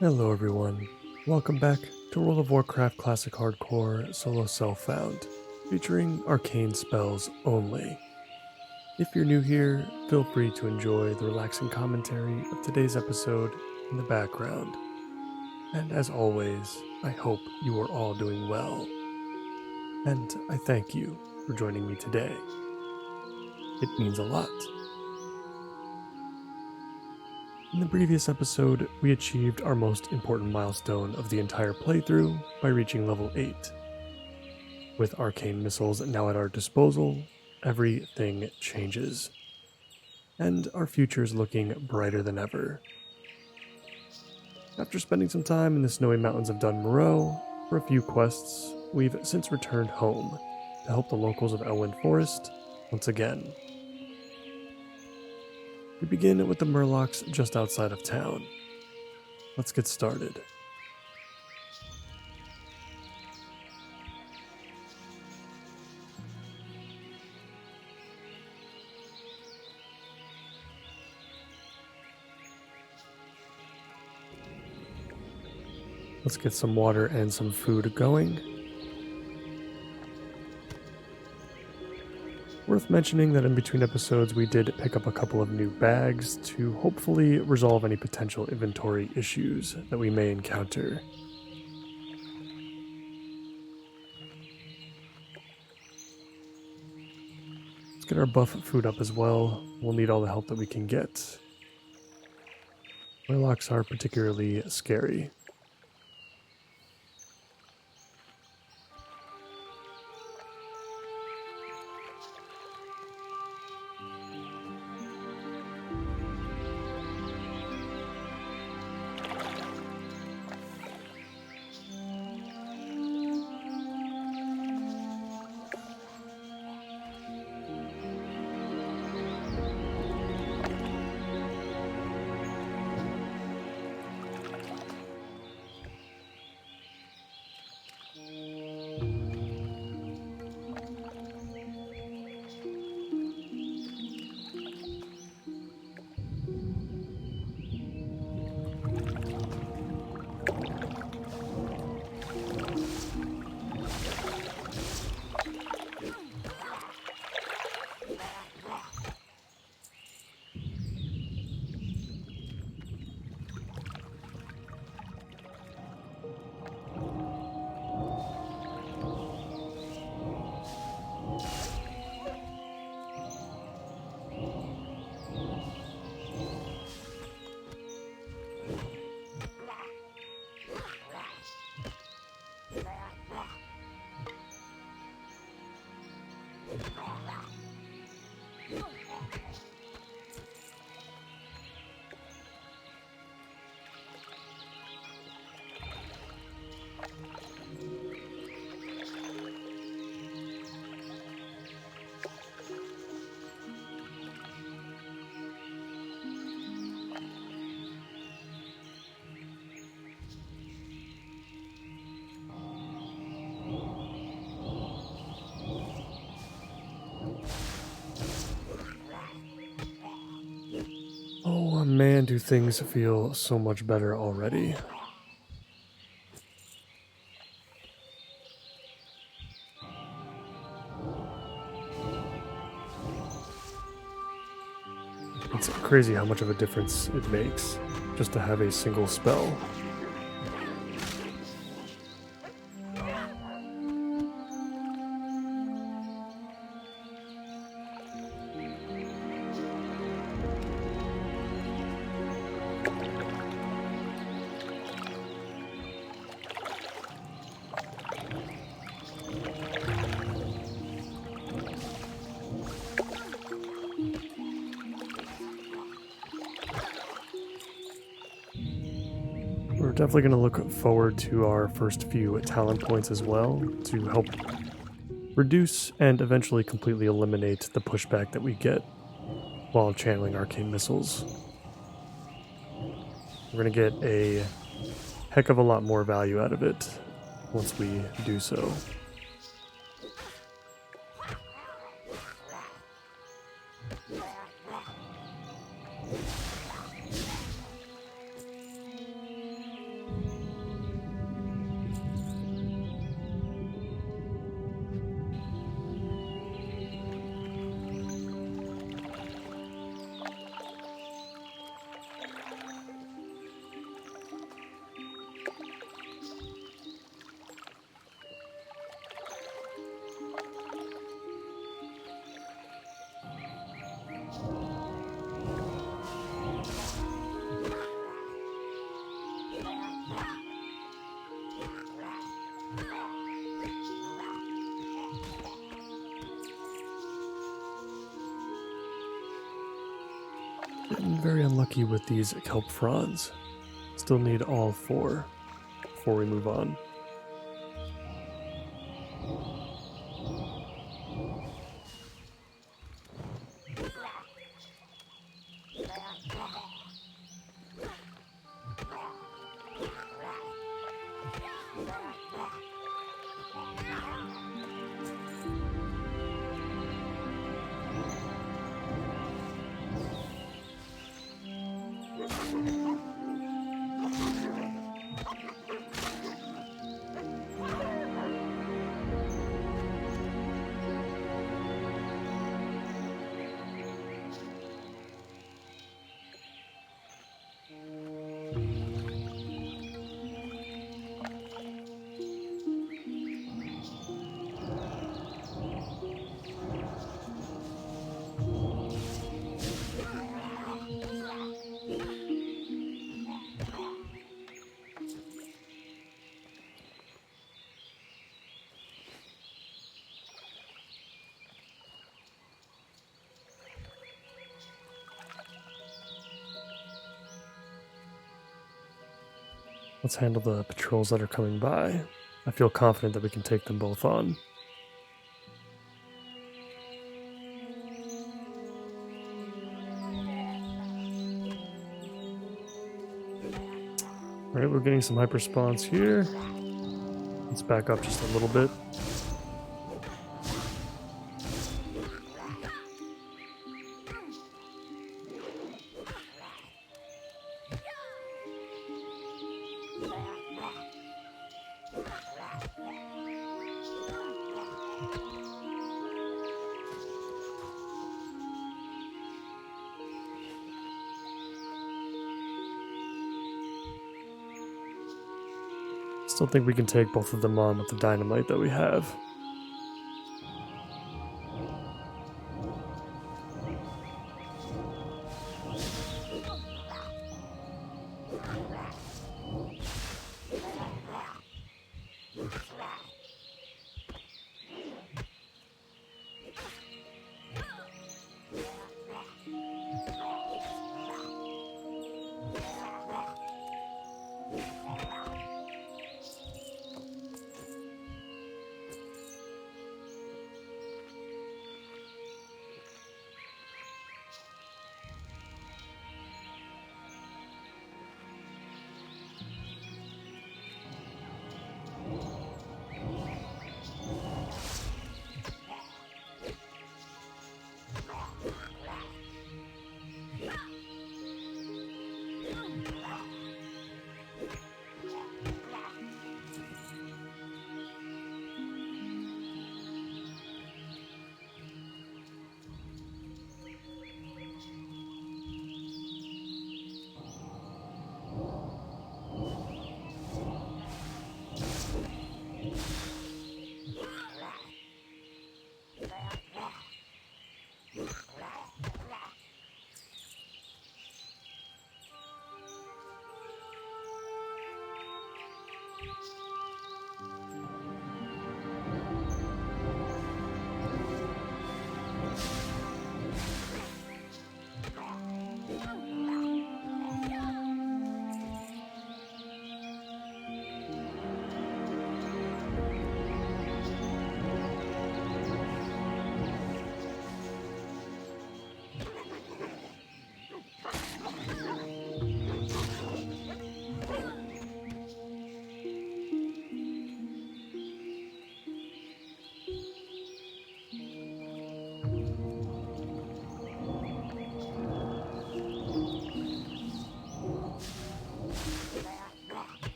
Hello everyone, welcome back to World of Warcraft Classic Hardcore Solo Self-Found, featuring arcane spells only. If you're new here, feel free to enjoy the relaxing commentary of today's episode in the background. And as always, I hope you are all doing well. And I thank you for joining me today. It means a lot. In the previous episode, we achieved our most important milestone of the entire playthrough by reaching level 8. With arcane missiles now at our disposal, everything changes. And our future is looking brighter than ever. After spending some time in the snowy mountains of Dun Moreau for a few quests, we've since returned home to help the locals of Elwyn Forest once again. We begin with the Murlocs just outside of town. Let's get started. Let's get some water and some food going. Worth mentioning that in between episodes we did pick up a couple of new bags to hopefully resolve any potential inventory issues that we may encounter. Let's get our buff food up as well. We'll need all the help that we can get. Murlocs are particularly scary. Oh man, do things feel so much better already. It's crazy how much of a difference it makes just to have a single spell. We're definitely going to look forward to our first few talent points as well to help reduce and eventually completely eliminate the pushback that we get while channeling arcane missiles. We're going to get a heck of a lot more value out of it once we do so. unlucky with these kelp fronds. Still need all 4 before we move on. Let's handle the patrols that are coming by. I feel confident that we can take them both on. Alright, we're getting some hyper spawns here. Let's back up just a little bit. Still think we can take both of them on with the dynamite that we have.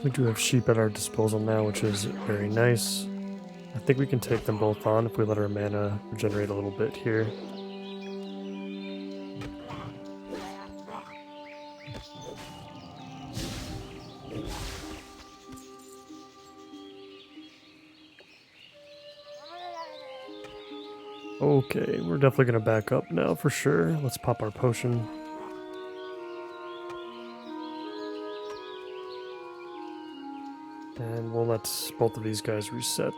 We do have sheep at our disposal now, which is very nice. I think we can take them both on if we let our mana regenerate a little bit here. Okay, we're definitely gonna back up now for sure. Let's pop our potion. And we'll let both of these guys reset.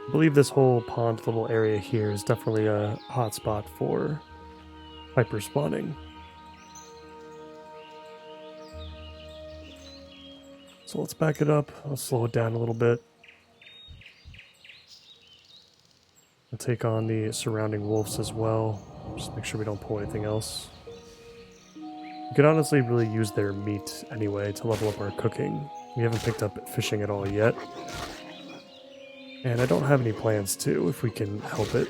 I believe this whole pond little area here is definitely a hotspot for hyper spawning. So let's back it up. I'll slow it down a little bit. I'll take on the surrounding wolves as well. Just make sure we don't pull anything else. We could honestly really use their meat anyway to level up our cooking. We haven't picked up fishing at all yet. And I don't have any plans to, if we can help it.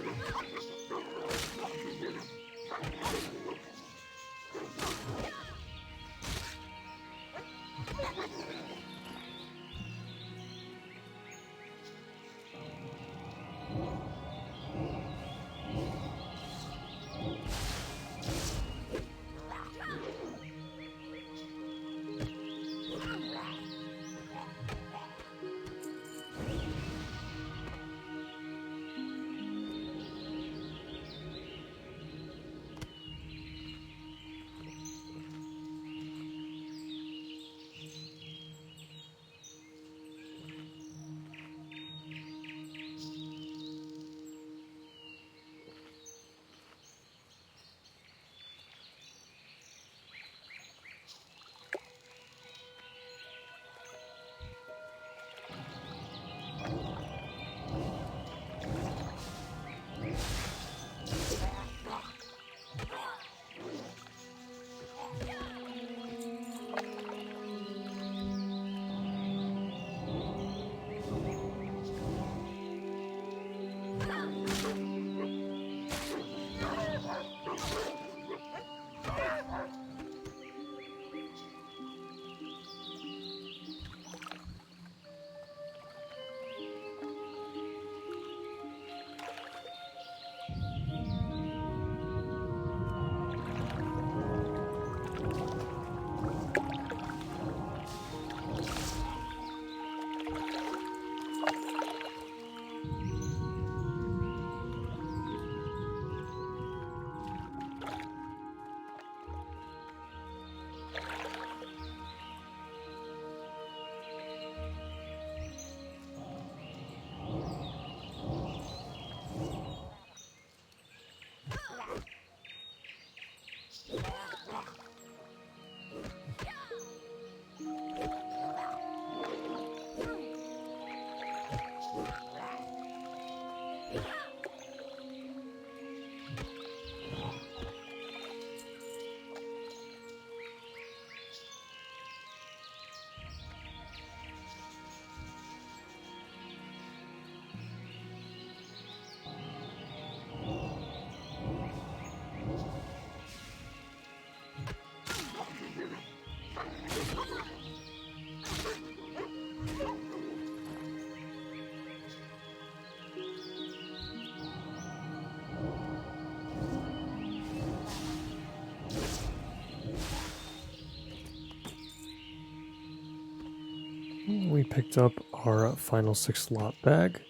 We picked up our final 6 slot bag.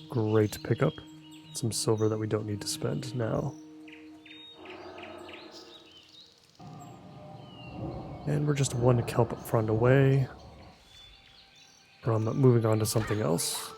Great pickup. Some silver that we don't need to spend now. And we're just one kelp front away from moving on to something else.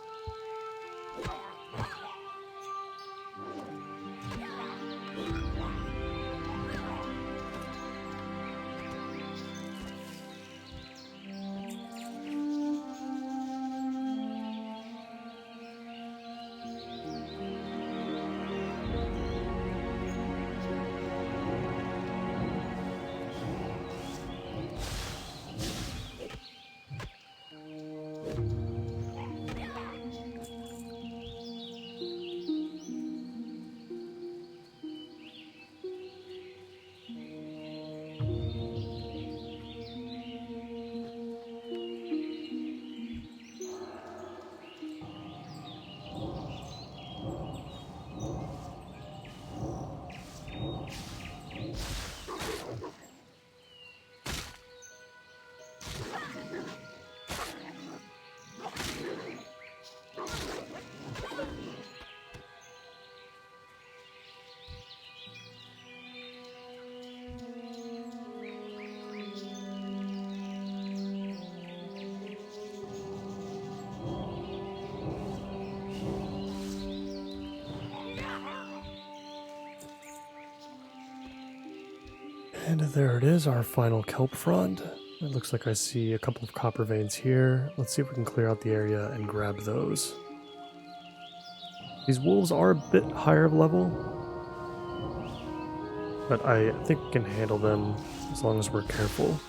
And there it is, our final kelp frond. It looks like I see a couple of copper veins here. Let's see if we can clear out the area and grab those. These wolves are a bit higher level, but I think we can handle them as long as we're careful.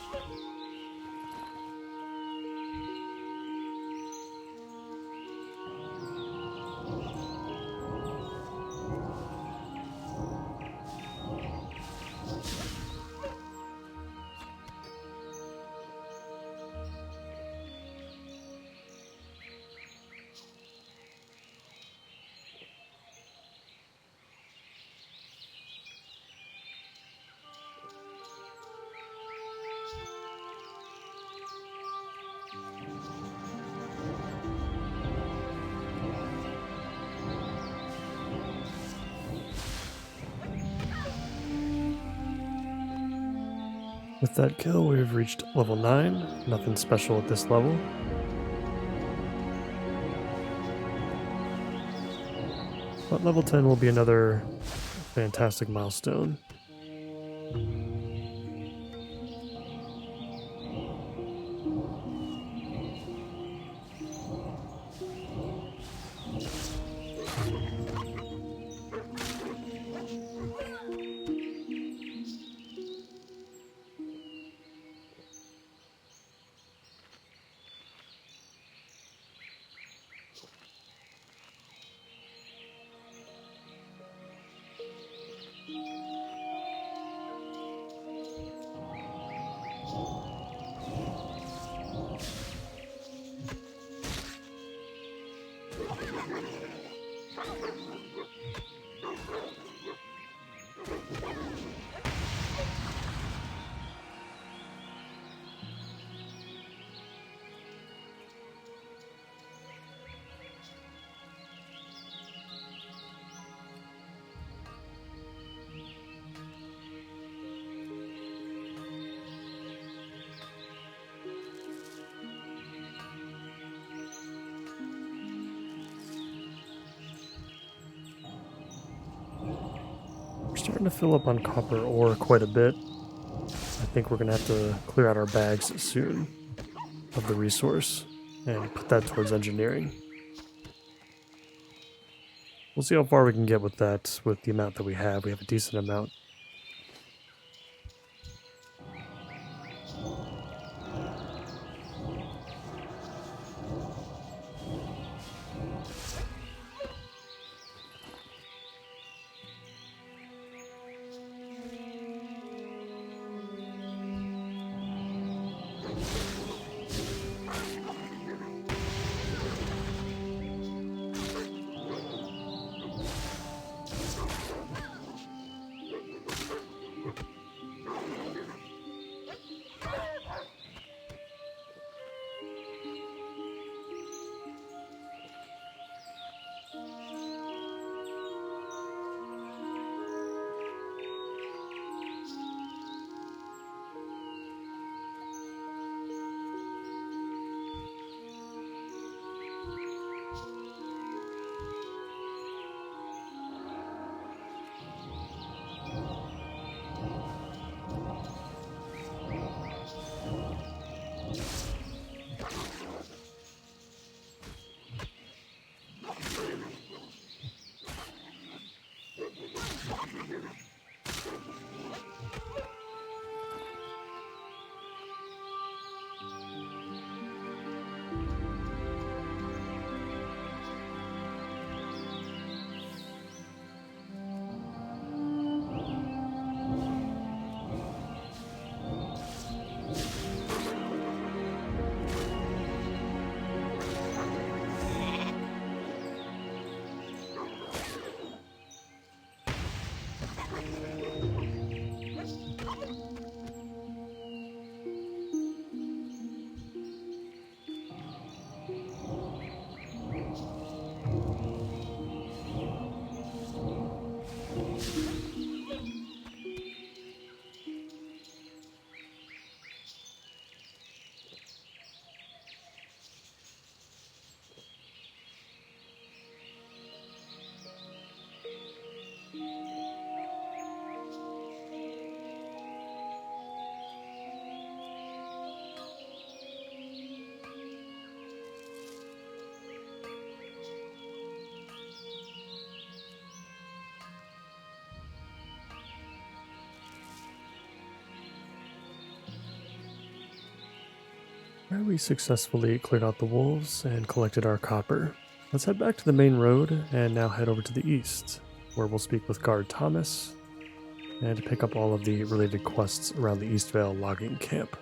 With that kill, we've reached level 9. Nothing special at this level. But level 10 will be another fantastic milestone. We're starting to fill up on copper ore quite a bit. I think we're going to have to clear out our bags soon of the resource and put that towards engineering. We'll see how far we can get with that, with the amount that we have. We have a decent amount. Alright, we successfully cleared out the wolves and collected our copper. Let's head back to the main road and now head over to the east, where we'll speak with Guard Thomas and pick up all of the related quests around the East Vale logging camp.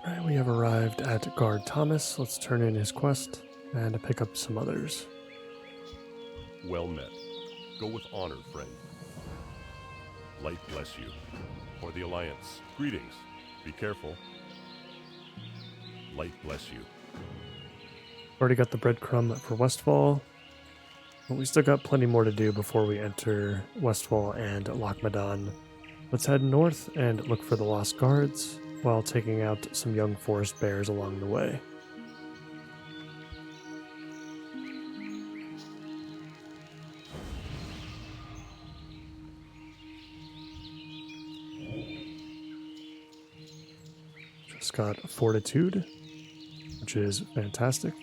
Alright, we have arrived at Guard Thomas. Let's turn in his quest and pick up some others. Well met. Go with honor, friend. Light bless you. For the Alliance, greetings. Be careful. Light bless you. Already got the breadcrumb for Westfall, but we still got plenty more to do before we enter Westfall and Lochmadan. Let's head north and look for the Lost Guards, while taking out some young forest bears along the way. Just got Fortitude, which is fantastic.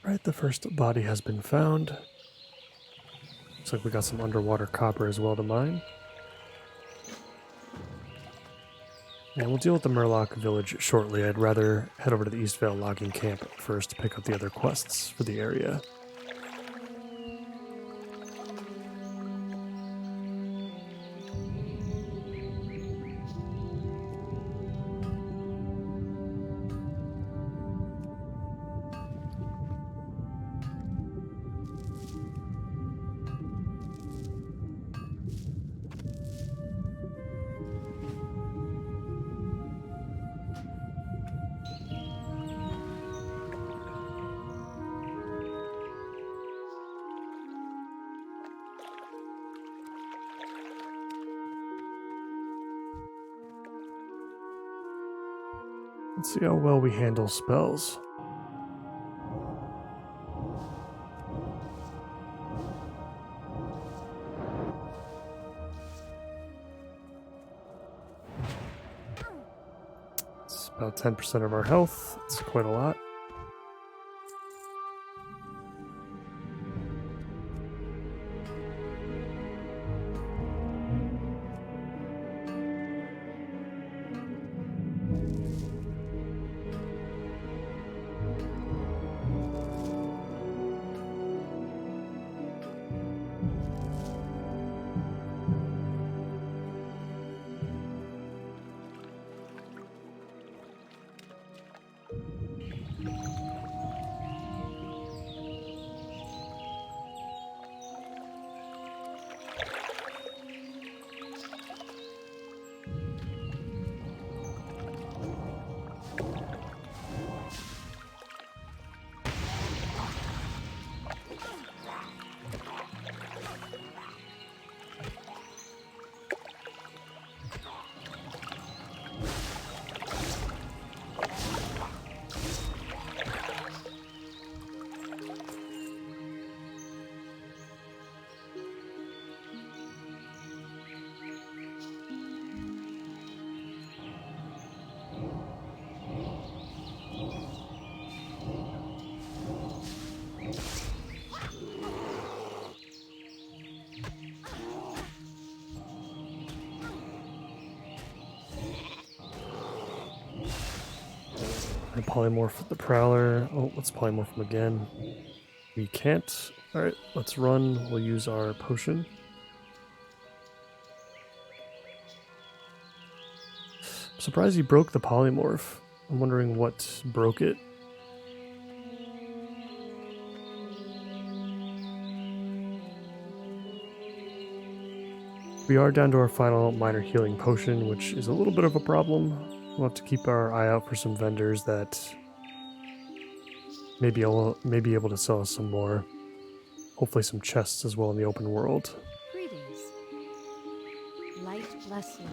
Right, the first body has been found. Looks Looks like we got some underwater copper as well to mine. And we'll deal with the Murloc village shortly. I'd rather head over to the East Vale logging camp first to pick up the other quests for the area. Let's see how well we handle spells. It's about 10% of our health. It's quite a lot. And polymorph the Prowler. Oh, let's polymorph him again. We can't. Alright, let's run. We'll use our potion. I'm surprised he broke the polymorph. I'm wondering what broke it. We are down to our final minor healing potion, which is a little bit of a problem. We'll have to keep our eye out for some vendors that may be able to sell us some more. Hopefully some chests as well in the open world. Greetings. Light bless you.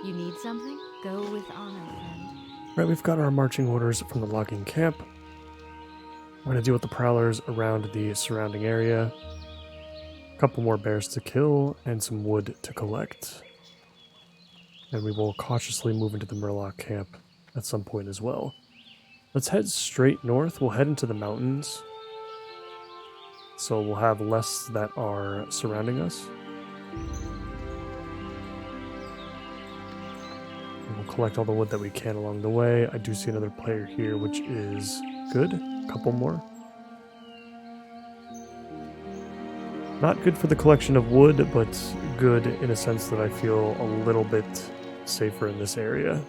You need something? Go with honor, friend. Right, we've got our marching orders from the logging camp. We're going to deal with the prowlers around the surrounding area. A couple more bears to kill and some wood to collect. And we will cautiously move into the Murloc camp at some point as well. Let's head straight north. We'll head into the mountains. So we'll have less that are surrounding us. We'll collect all the wood that we can along the way. I do see another player here, which is good. A couple more. Not good for the collection of wood, but good in a sense that I feel a little bit safer in this area.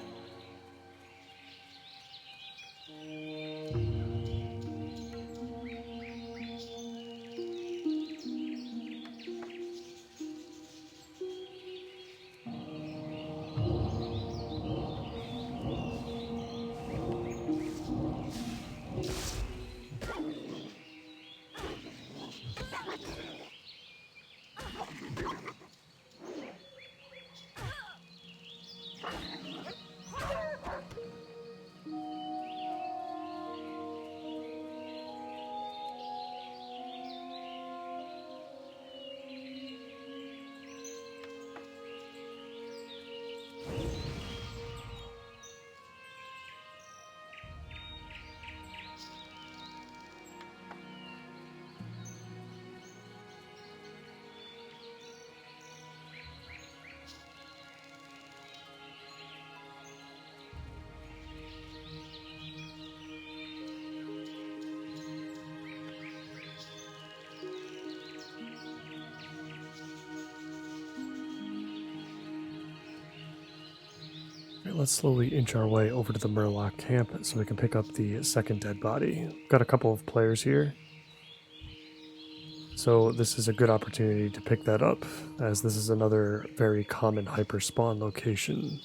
Alright, let's slowly inch our way over to the Murloc camp so we can pick up the second dead body. Got a couple of players here, so this is a good opportunity to pick that up, as this is another very common hyperspawn location.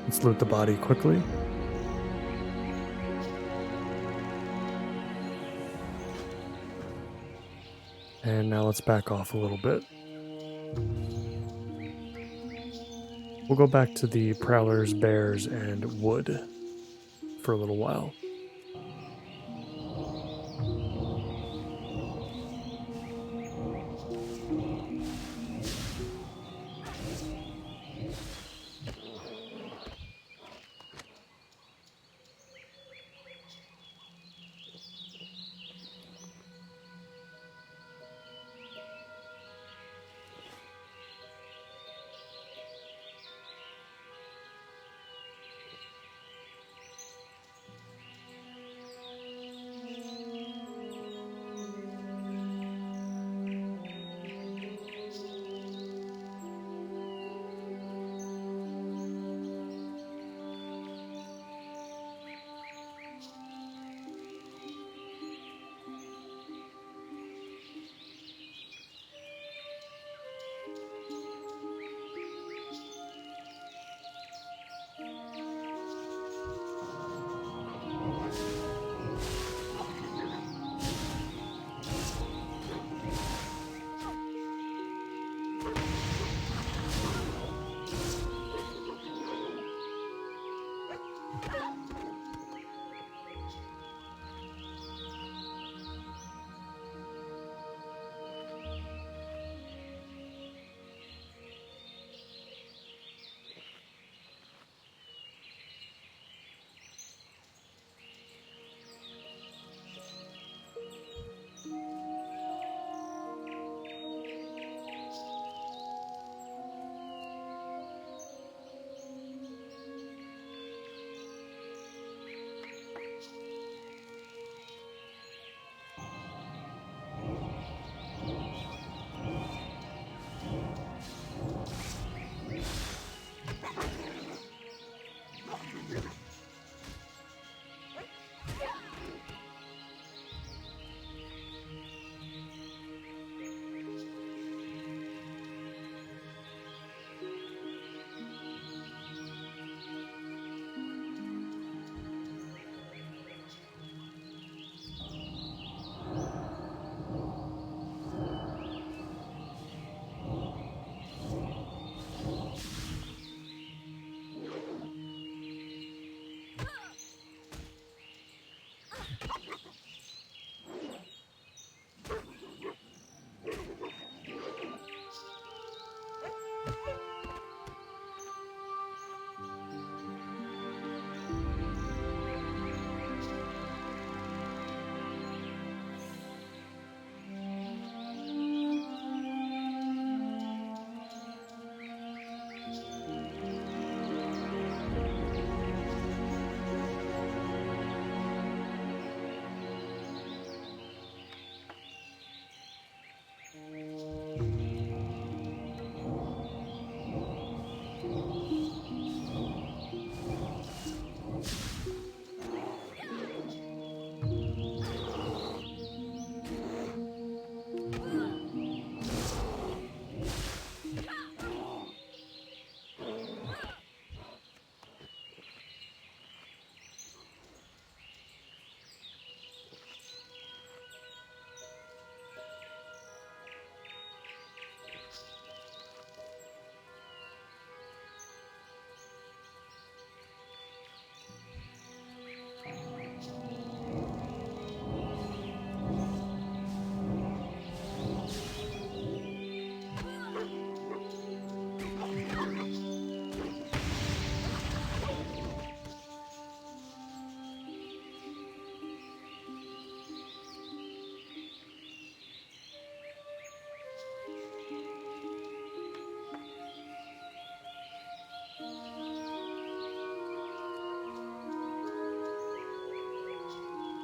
Let's loot the body quickly. And now let's back off a little bit. We'll go back to the prowlers, bears, and wood for a little while.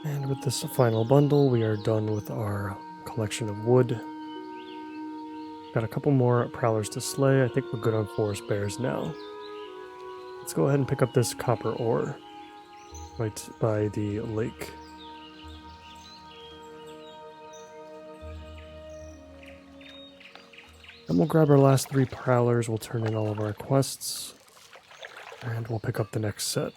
And with this final bundle, we are done with our collection of wood. Got a couple more prowlers to slay. I think we're good on forest bears now. Let's go ahead and pick up this copper ore right by the lake. Then we'll grab our last 3 prowlers, we'll turn in all of our quests, and we'll pick up the next set.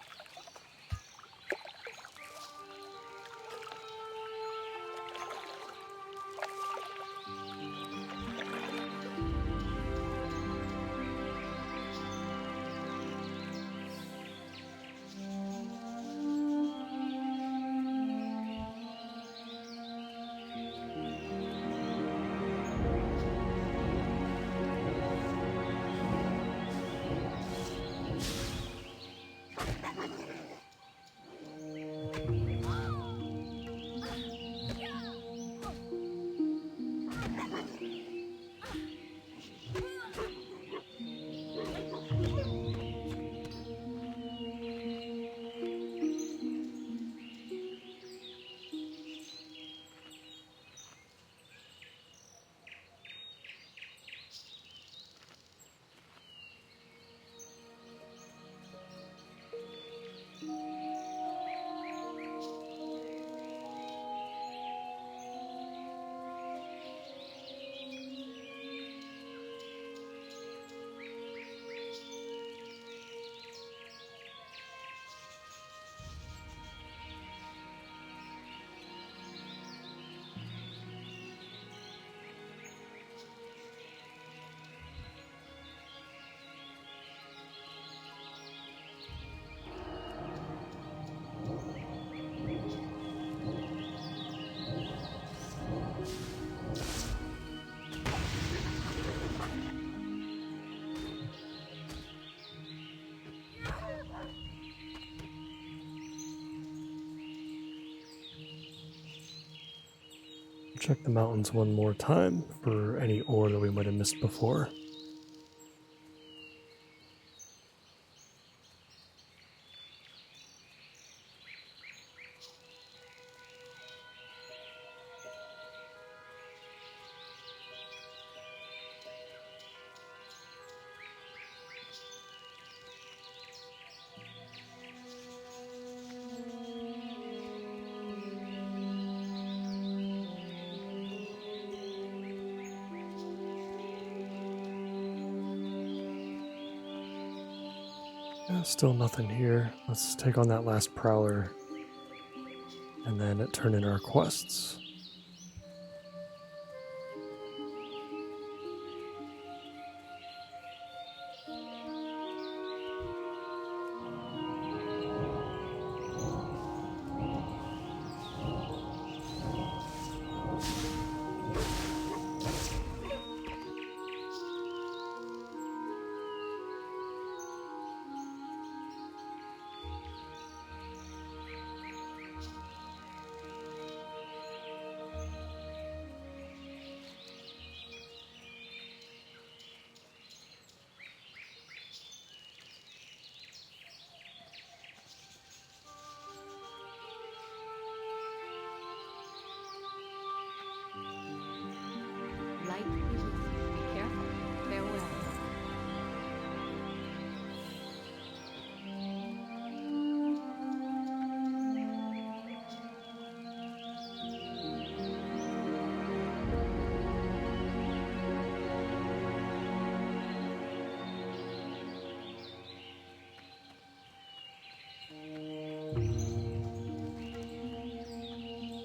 Check the mountains one more time for any ore that we might have missed before. Still nothing here. Let's take on that last prowler and then turn in our quests. Light be with you. Be careful. Farewell.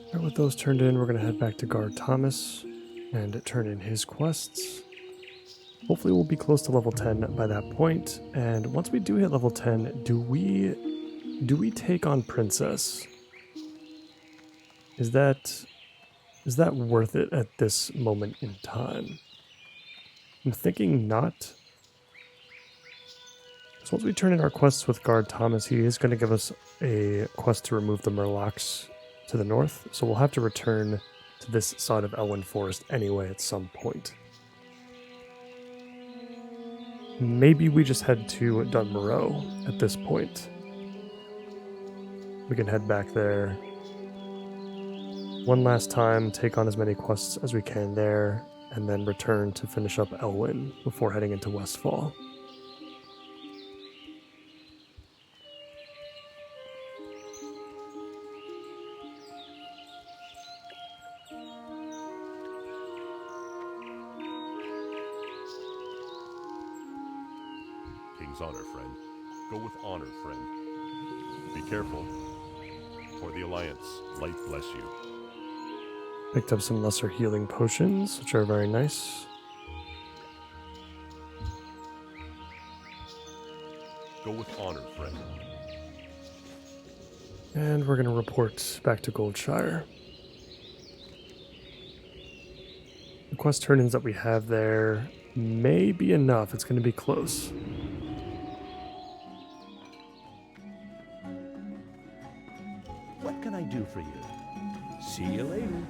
Alright, with those turned in, we're going to head back to Guard Thomas and turn in his quests. Hopefully we'll be close to level 10 by that point, and once we do hit level 10, do we take on Princess? Is that worth it at this moment in time? I'm thinking not. So once we turn in our quests with Guard Thomas, he is going to give us a quest to remove the Murlocs to the north, so we'll have to return to this side of Elwyn Forest anyway at some point. Maybe we just head to Dunmoreau at this point. We can head back there, one last time, take on as many quests as we can there, and then return to finish up Elwyn before heading into Westfall. King's honor, friend. Go with honor, friend. Be careful. For the Alliance, light bless you. Picked up some lesser healing potions, which are very nice. Go with honor, friend. And we're going to report back to Goldshire. The quest turn-ins that we have there may be enough. It's going to be close. What can I do for you? See you later.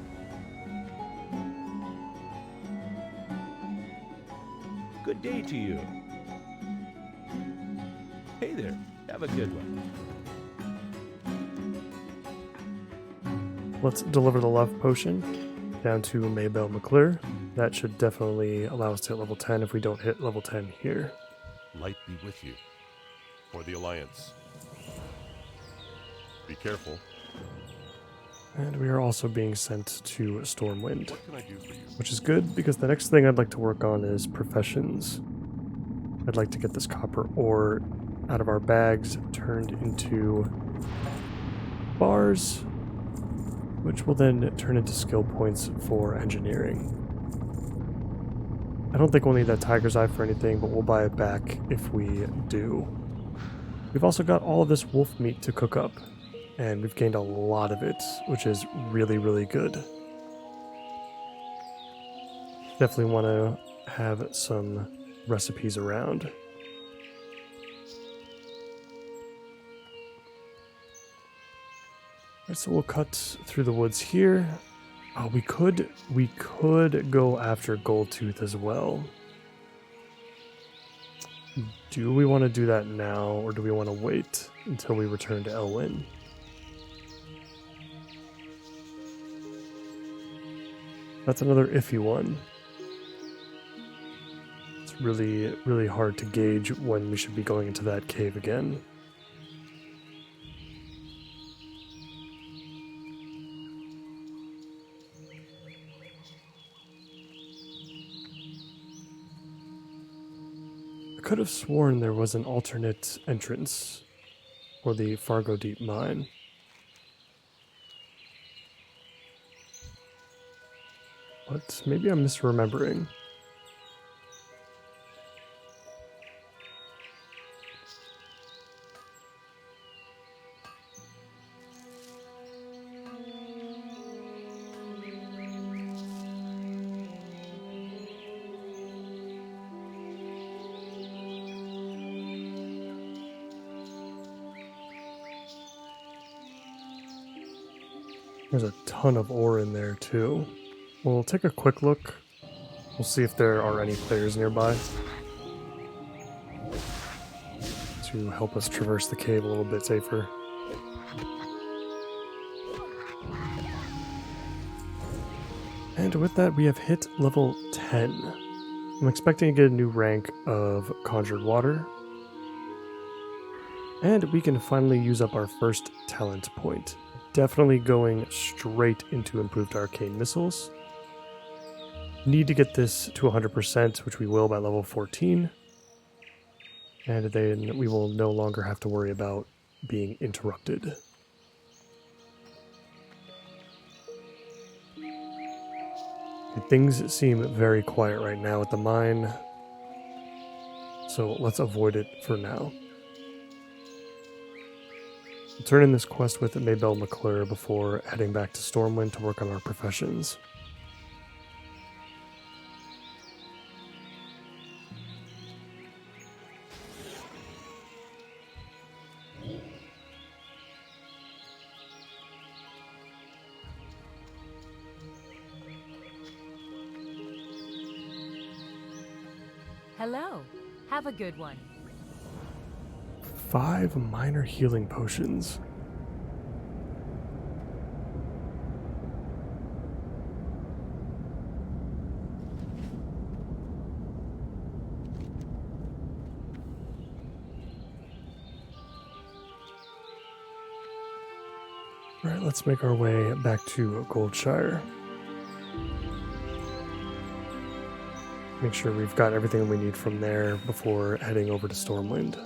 Good day to you. Hey there, have a good one. Let's deliver the love potion down to Maybelle McClure. That should definitely allow us to hit level 10 if we don't hit level 10 here. Light be with you. For the Alliance. Be careful. And we are also being sent to Stormwind, What can I do for you? which is good because the next thing I'd like to work on is professions. I'd like to get this copper ore out of our bags, turned into bars, which will then turn into skill points for engineering. I don't think we'll need that tiger's eye for anything, but we'll buy it back if we do. We've also got all of this wolf meat to cook up, and we've gained a lot of it, which is really, really good. Definitely want to have some recipes around. Alright, so we'll cut through the woods here. We could go after Goldtooth as well. Do we want to do that now, or do we want to wait until we return to Elwyn? That's another iffy one. It's really, really hard to gauge when we should be going into that cave again. I could have sworn there was an alternate entrance for the Fargo Deep Mine. But maybe I'm misremembering. There's a ton of ore in there too. We'll take a quick look. We'll see if there are any players nearby to help us traverse the cave a little bit safer. And with that, we have hit level 10. I'm expecting to get a new rank of Conjured Water. And we can finally use up our first talent point. Definitely going straight into improved arcane missiles. Need to get this to 100%, which we will by level 14. And then we will no longer have to worry about being interrupted. Okay, things seem very quiet right now at the mine, so let's avoid it for now. We'll turn in this quest with Maybelle McClure before heading back to Stormwind to work on our professions. Hello. Have a good one. 5 minor healing potions. Alright, let's make our way back to Goldshire. Make sure we've got everything we need from there before heading over to Stormwind.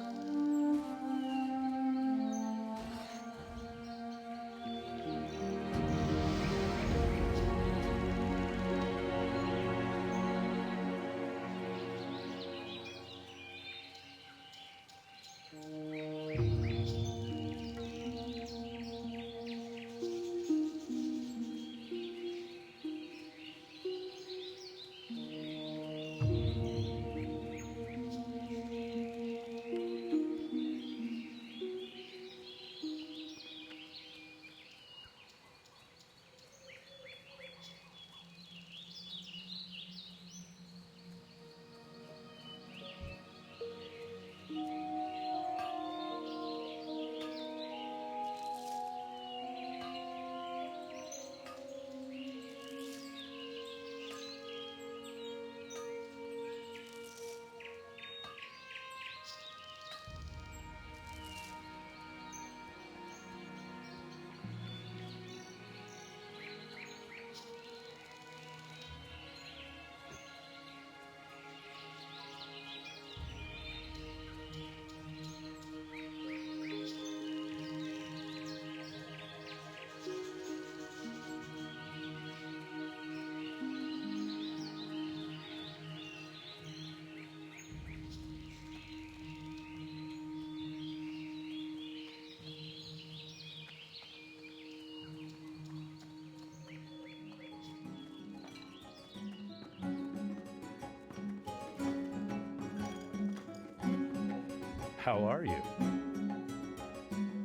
How are you?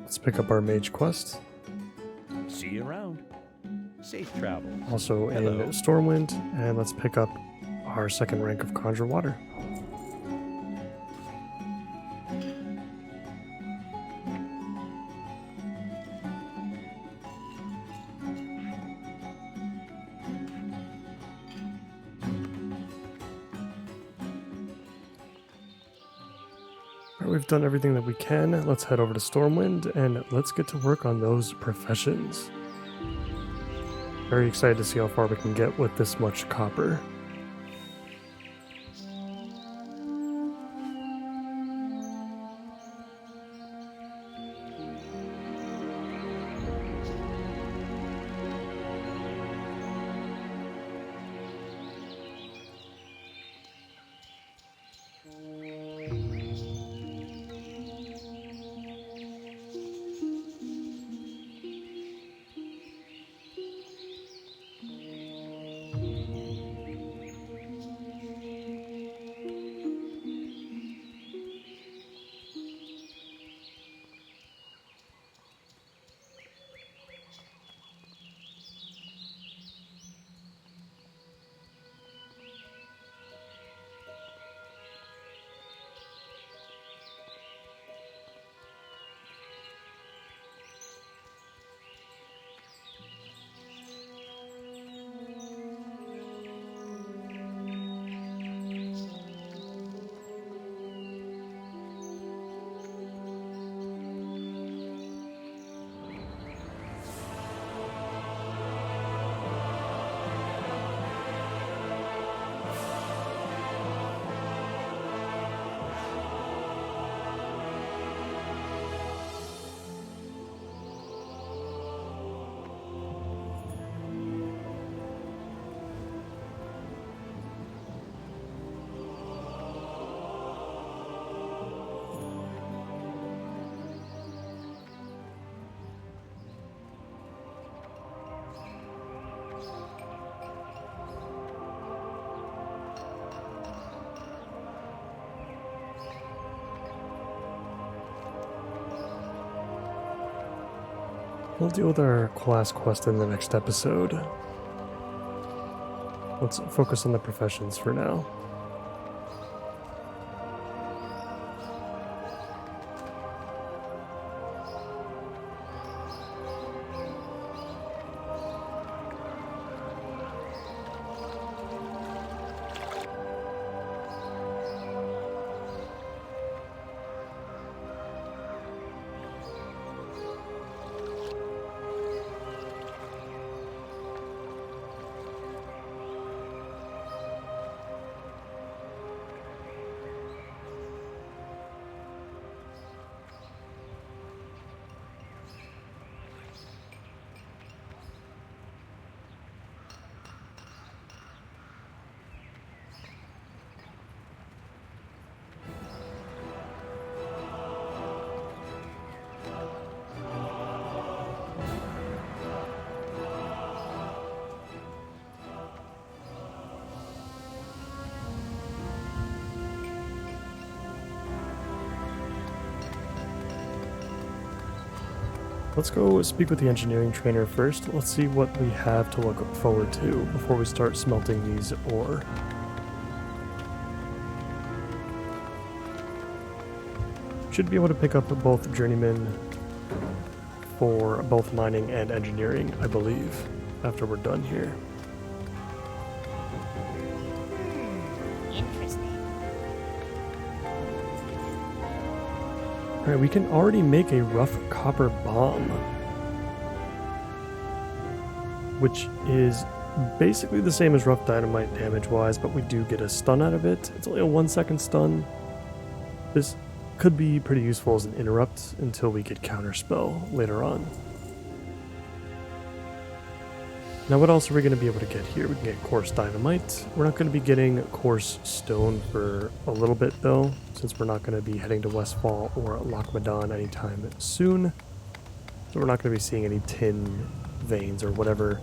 Let's pick up our mage quest. See you around. Safe travels. Also Hello. in Stormwind, and let's pick up our second rank of Conjure Water. Alright, we've done everything that we can. Let's head over to Stormwind and let's get to work on those professions. Very excited to see how far we can get with this much copper. We'll deal with our last quest in the next episode. Let's focus on the professions for now. Let's go speak with the engineering trainer first. Let's see what we have to look forward to before we start smelting these ore. Should be able to pick up both journeymen for both mining and engineering, I believe, after we're done here. Interesting. Alright, we can already make a rough copper bomb, which is basically the same as rough dynamite damage-wise, but we do get a stun out of it. It's only a 1-second stun. This could be pretty useful as an interrupt until we get counterspell later on. Now what else are we going to be able to get here? We can get coarse dynamite. We're not going to be getting coarse stone for a little bit though, since we're not going to be heading to Westfall or Lochmadan anytime soon. So we're not going to be seeing any tin veins or whatever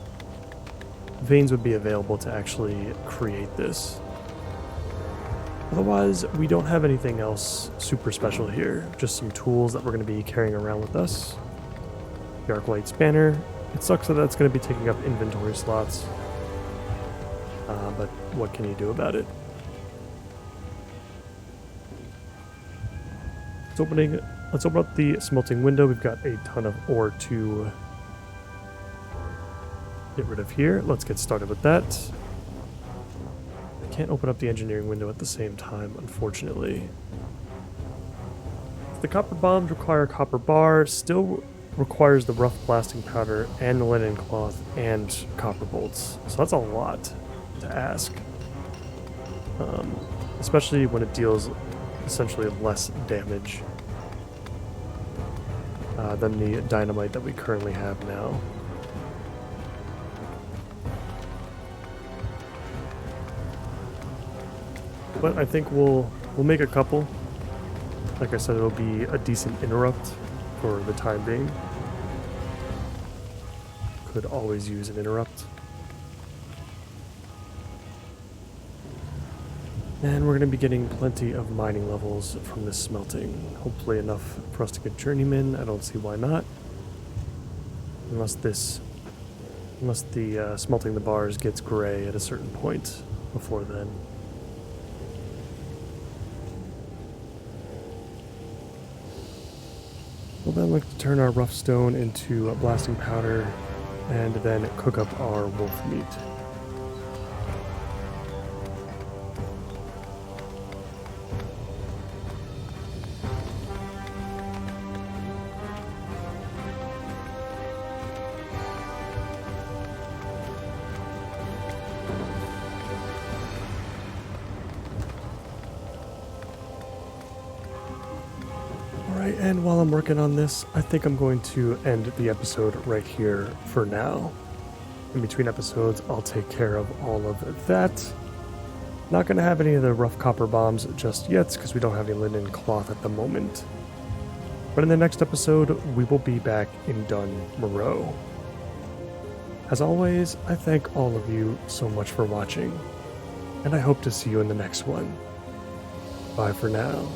veins would be available to actually create this. Otherwise, we don't have anything else super special here. Just some tools that we're going to be carrying around with us. The Arclight Spanner. It sucks that that's going to be taking up inventory slots. But what can you do about it? Let's open up the smelting window. We've got a ton of ore to get rid of here. Let's get started with that. Can't open up the engineering window at the same time, unfortunately. The copper bombs require a copper bar, still requires the rough blasting powder and the linen cloth and copper bolts. So that's a lot to ask. Especially when it deals essentially less damage than the dynamite that we currently have now. But I think we'll make a couple. Like I said, it'll be a decent interrupt for the time being. Could always use an interrupt. And we're going to be getting plenty of mining levels from this smelting. Hopefully enough for us to get journeymen. I don't see why not. Unless the smelting the bars gets gray at a certain point before then. We'll then look to turn our rough stone into a blasting powder and then cook up our wolf meat. And while I'm working on this, I think I'm going to end the episode right here for now. In between episodes, I'll take care of all of that. Not going to have any of the rough copper bombs just yet, because we don't have any linen cloth at the moment. But in the next episode, we will be back in Dun Moreau. As always, I thank all of you so much for watching, and I hope to see you in the next one. Bye for now.